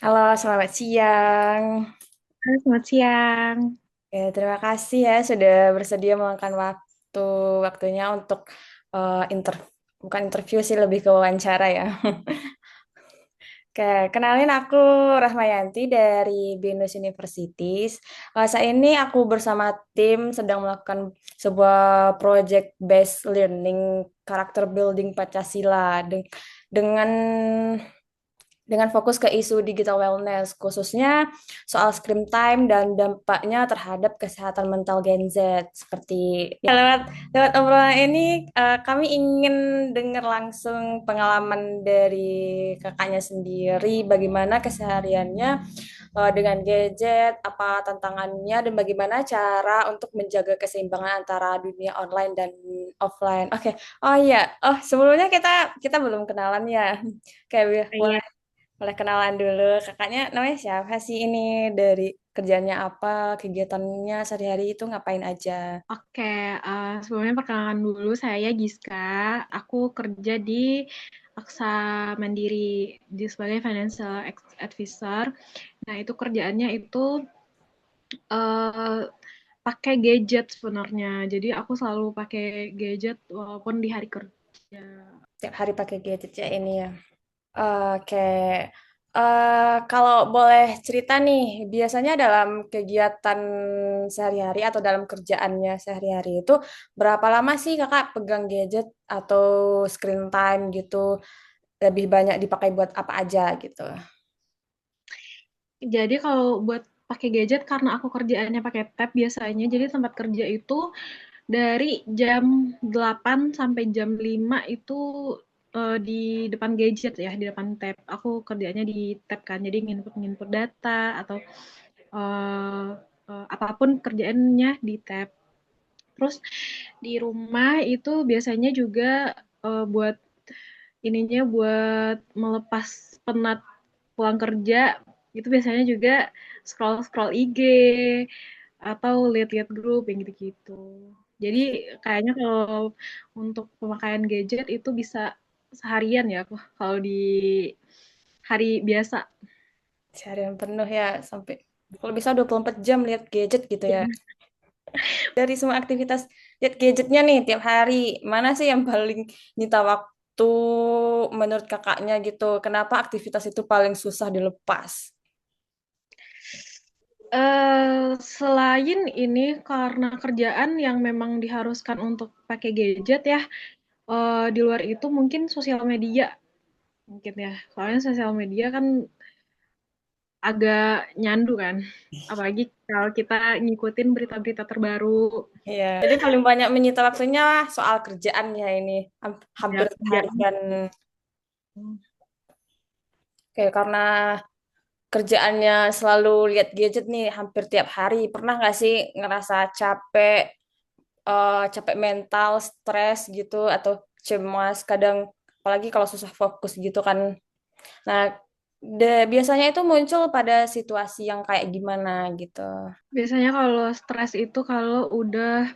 Halo, selamat siang. Halo, selamat siang. Terima kasih ya sudah bersedia meluangkan waktunya untuk eh, inter bukan interview sih, lebih ke wawancara ya. Oke, kenalin aku Rahmayanti dari BINUS Universities. Saat ini aku bersama tim sedang melakukan sebuah project based learning karakter building Pancasila dengan fokus ke isu digital wellness, khususnya soal screen time dan dampaknya terhadap kesehatan mental Gen Z. Seperti ya, lewat obrolan ini, kami ingin dengar langsung pengalaman dari kakaknya sendiri, bagaimana kesehariannya dengan gadget, apa tantangannya, dan bagaimana cara untuk menjaga keseimbangan antara dunia online dan offline. Oke. Oh iya, sebelumnya kita kita belum kenalan ya. Kayak Iya. boleh kenalan dulu. Kakaknya namanya siapa sih ini? Dari kerjanya apa? Kegiatannya sehari-hari itu ngapain aja? Oke, sebelumnya perkenalkan dulu saya Giska. Aku kerja di Aksa Mandiri sebagai financial advisor. Nah, itu kerjaannya itu eh, pakai gadget sebenarnya. Jadi aku selalu pakai gadget walaupun di hari kerja. Tiap hari pakai gadget ya ini ya. Oke. Kalau boleh cerita nih, biasanya dalam kegiatan sehari-hari atau dalam kerjaannya sehari-hari itu berapa lama sih kakak pegang gadget atau screen time gitu? Lebih banyak dipakai buat apa aja gitu? Jadi kalau buat pakai gadget karena aku kerjaannya pakai tab biasanya. Jadi tempat kerja itu dari jam 8 sampai jam 5 itu di depan gadget ya, di depan tab. Aku kerjanya di tab kan, jadi nginput-nginput data atau eh, apapun kerjaannya di tab. Terus di rumah itu biasanya juga buat ininya buat melepas penat pulang kerja itu biasanya juga scroll-scroll IG atau lihat-lihat grup yang gitu-gitu. Jadi kayaknya kalau untuk pemakaian gadget itu bisa seharian ya aku kalau di hari biasa. Seharian penuh ya, sampai kalau bisa 24 jam lihat gadget gitu ya. Dari semua aktivitas lihat gadgetnya nih tiap hari, mana sih yang paling nyita waktu menurut kakaknya gitu? Kenapa aktivitas itu paling susah dilepas? Selain ini karena kerjaan yang memang diharuskan untuk pakai gadget ya, di luar itu mungkin sosial media mungkin ya. Soalnya sosial media kan agak nyandu kan. Apalagi kalau kita ngikutin berita-berita terbaru. Iya, jadi paling banyak menyita waktunya soal kerjaan ya ini, Ya, hampir kerjaan. seharian. Oke, karena kerjaannya selalu lihat gadget nih hampir tiap hari, pernah nggak sih ngerasa capek mental, stres gitu, atau cemas kadang, apalagi kalau susah fokus gitu kan. Nah, biasanya itu muncul pada situasi yang kayak gimana gitu. Biasanya kalau stres itu kalau udah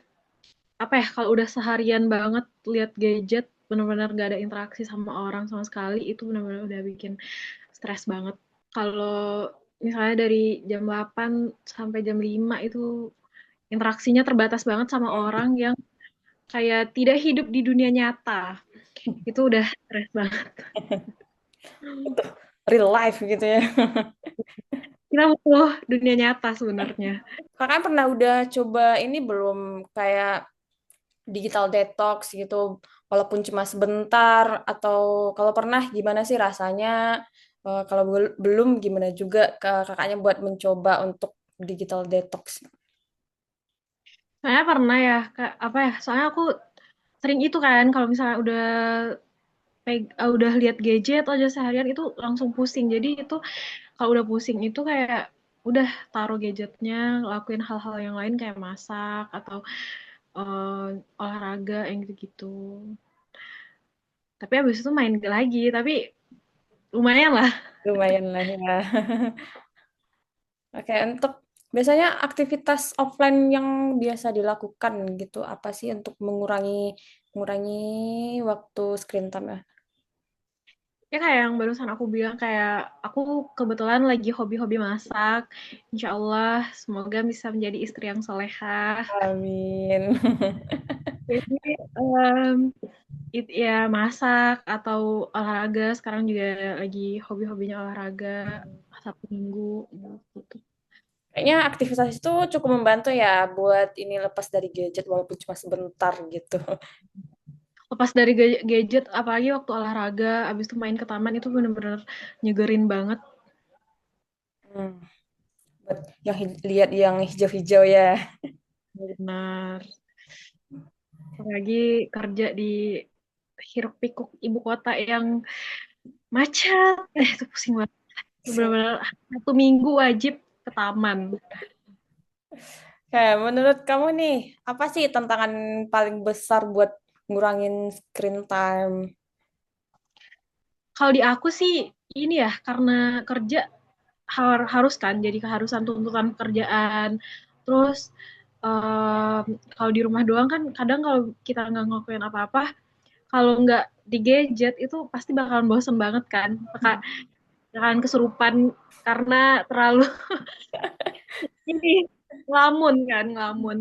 apa ya, kalau udah seharian banget lihat gadget, benar-benar gak ada interaksi sama orang sama sekali, itu benar-benar udah bikin stres banget. Kalau misalnya dari jam 8 sampai jam 5 itu interaksinya terbatas banget sama orang yang kayak tidak hidup di dunia nyata. Itu udah stres banget. Itu real life gitu ya. Kita butuh dunia nyata sebenarnya. Kakak pernah udah coba ini belum, kayak digital detox gitu, walaupun cuma sebentar, atau kalau pernah gimana sih rasanya? Kalau belum, gimana juga ke kakaknya buat mencoba untuk digital detox? Saya pernah ya, apa ya? Soalnya aku sering itu kan kalau misalnya udah lihat gadget aja seharian itu langsung pusing. Jadi itu kalau udah pusing itu kayak udah taruh gadgetnya, lakuin hal-hal yang lain kayak masak atau olahraga yang gitu-gitu. Tapi habis itu main lagi, tapi lumayan lah. Lumayan lah ya. Oke, untuk biasanya aktivitas offline yang biasa dilakukan gitu, apa sih untuk mengurangi mengurangi waktu screen time ya? Ya kayak yang barusan aku bilang, kayak aku kebetulan lagi hobi-hobi masak. Insya Allah semoga bisa menjadi istri yang solehah. Amin. Jadi ya masak atau olahraga. Sekarang juga lagi hobi-hobinya olahraga Sabtu Minggu gitu. Kayaknya aktivitas itu cukup membantu ya buat ini lepas dari gadget walaupun cuma sebentar gitu. Lepas dari gadget, apalagi waktu olahraga, abis itu main ke taman itu bener-bener nyegerin banget. Hmm. Buat yang lihat yang hijau-hijau ya. Benar. Apalagi kerja di hiruk pikuk ibu kota yang macet. Itu pusing banget. Sing. Bener-bener satu minggu wajib ke taman. Kayak menurut kamu nih, apa sih tantangan paling besar buat ngurangin screen time? Kalau di aku sih ini ya, karena kerja harus kan, jadi keharusan tuntutan pekerjaan. Terus em, kalau di rumah doang kan kadang kalau kita nggak ngelakuin apa-apa, kalau nggak di gadget itu pasti bakalan bosen banget kan. Bakalan kesurupan karena terlalu ini ngelamun kan, ngelamun.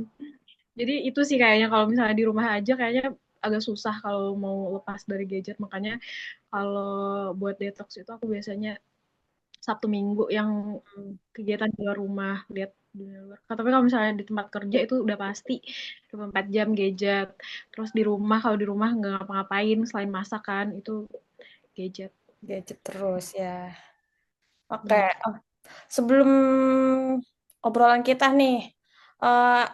Jadi itu sih kayaknya kalau misalnya di rumah aja kayaknya agak susah kalau mau lepas dari gadget. Makanya kalau buat detox itu aku biasanya Sabtu Minggu yang kegiatan di luar rumah, lihat dunia luar. Tapi kalau misalnya di tempat kerja itu udah pasti 24 jam gadget. Terus di rumah, kalau di rumah nggak ngapa-ngapain selain masakan itu gadget. Gadget terus ya. Oke, Bener. oh, sebelum obrolan kita nih, eh,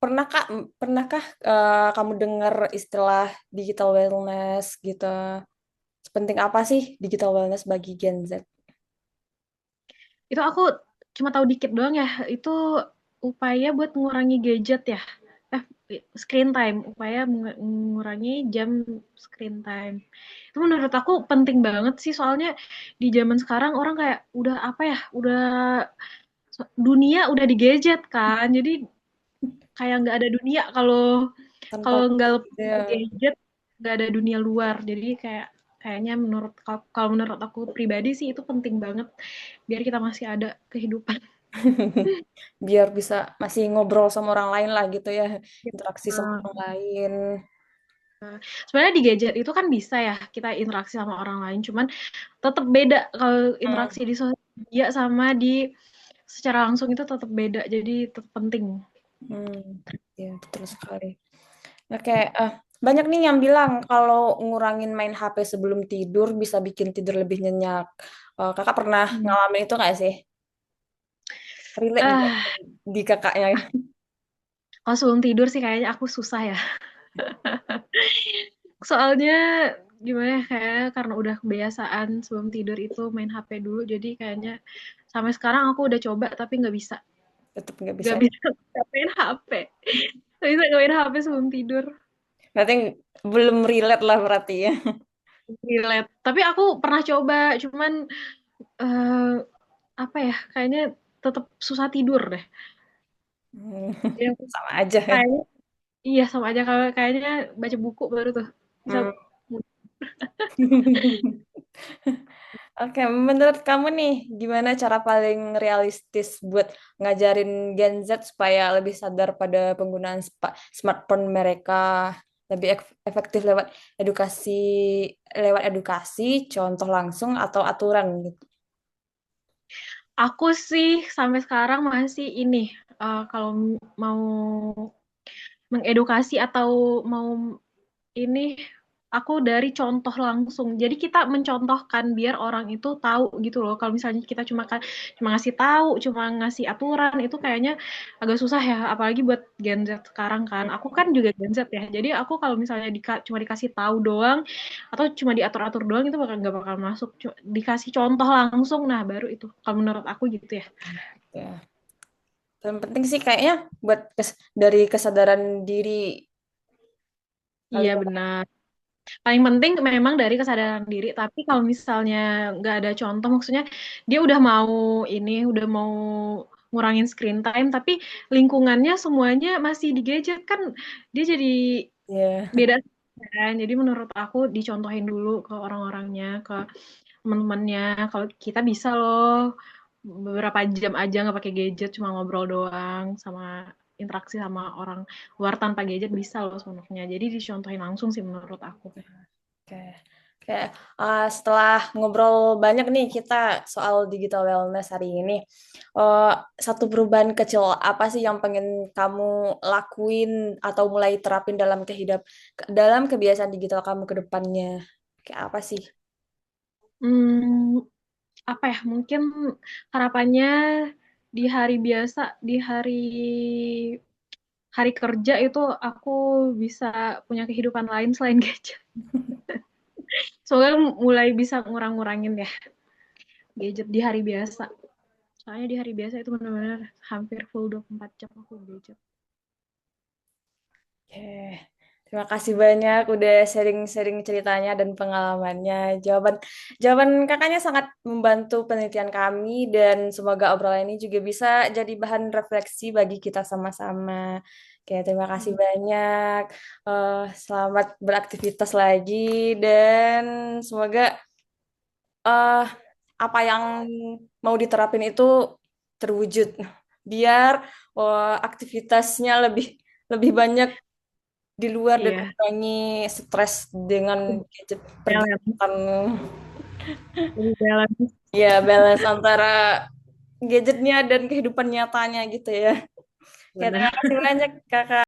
pernahkah pernahkah kamu dengar istilah digital wellness gitu? Sepenting apa sih digital wellness bagi Gen Z? Itu aku cuma tahu dikit doang ya. Itu upaya buat mengurangi gadget ya. Eh, screen time, upaya mengurangi jam screen time. Itu menurut aku penting banget sih, soalnya di zaman sekarang orang kayak udah apa ya, udah dunia udah di gadget kan. Jadi kayak nggak ada dunia kalau Tanpa kalau nggak gadget lepas ya. dari gadget, nggak ada dunia luar. Jadi kayaknya menurut kalau menurut aku pribadi sih itu penting banget biar kita masih ada kehidupan. Biar bisa masih ngobrol sama orang lain lah gitu ya, interaksi sama Nah, orang lain. sebenarnya di gadget itu kan bisa ya kita interaksi sama orang lain, cuman tetap beda kalau Hmm, interaksi di sosial media sama di secara langsung itu tetap beda. Jadi tetap penting. hmm, ya betul sekali. Oke, banyak nih yang bilang kalau ngurangin main HP sebelum tidur bisa bikin tidur lebih nyenyak. Kakak pernah Hmm. ngalamin itu nggak sih? Relate nggak Ah, di kakaknya? kalau sebelum tidur sih kayaknya aku susah ya. Soalnya gimana ya, kayak karena udah kebiasaan sebelum tidur itu main HP dulu, jadi kayaknya sampai sekarang aku udah coba tapi nggak bisa. Tetap nggak bisa. Nggak bisa nggak main HP. Nggak bisa nggak main HP sebelum tidur. Berarti belum relate lah berarti ya. Relate. Tapi aku pernah coba, cuman eh, apa ya, kayaknya tetap susah tidur deh. Hmm, Jadi aku sama aja ya. kayaknya iya sama aja, kalau kayaknya baca buku baru tuh bisa. Hmm. Oke, menurut kamu nih, gimana cara paling realistis buat ngajarin Gen Z supaya lebih sadar pada penggunaan smartphone mereka, lebih efektif lewat edukasi, contoh langsung atau aturan gitu. Aku sih sampai sekarang masih ini, kalau mau mengedukasi atau mau ini, aku dari contoh langsung. Jadi kita mencontohkan biar orang itu tahu gitu loh. Kalau misalnya kita cuma ngasih tahu, cuma ngasih aturan itu kayaknya agak susah ya, apalagi buat Gen Z sekarang kan. Aku kan juga Gen Z ya. Jadi aku kalau misalnya cuma dikasih tahu doang atau cuma diatur-atur doang itu nggak bakal masuk. Dikasih contoh langsung, nah baru itu. Kalau menurut aku gitu ya. Ya. Dan penting sih kayaknya buat dari kesadaran diri kali Iya ya. benar. Paling penting memang dari kesadaran diri, tapi kalau misalnya nggak ada contoh, maksudnya dia udah mau ini, udah mau ngurangin screen time, tapi lingkungannya semuanya masih di gadget kan, dia jadi Ya. beda. kan. Jadi menurut aku dicontohin dulu ke orang-orangnya, ke teman-temannya, kalau kita bisa loh beberapa jam aja nggak pakai gadget, cuma ngobrol doang sama interaksi sama orang luar tanpa gadget bisa loh sebenarnya. Jadi dicontohin langsung sih menurut aku. Oke. Oke, setelah ngobrol banyak nih kita soal digital wellness hari ini, eh, satu perubahan kecil apa sih yang pengen kamu lakuin atau mulai terapin dalam kebiasaan digital kamu ke depannya? Kayak apa sih? Hmm, apa ya? Mungkin harapannya di hari biasa, di hari hari kerja itu aku bisa punya kehidupan lain selain gadget. Soalnya mulai bisa ngurang-ngurangin ya gadget di hari biasa. Soalnya di hari biasa itu benar-benar hampir full 24 jam aku gadget. Oke, terima kasih banyak udah sharing-sharing ceritanya dan pengalamannya. Jawaban kakaknya sangat membantu penelitian kami dan semoga obrolan ini juga bisa jadi bahan refleksi bagi kita sama-sama. Oke, terima kasih Hmm. banyak. Selamat beraktivitas lagi dan semoga eh, apa yang mau diterapin itu terwujud biar aktivitasnya lebih lebih banyak di luar dan Iya, mengurangi stres dengan gadget balance, pergaulan. lebih balance. Ya, balance antara gadgetnya dan kehidupan nyatanya gitu ya. Oke, terima Benar. kasih banyak Kakak.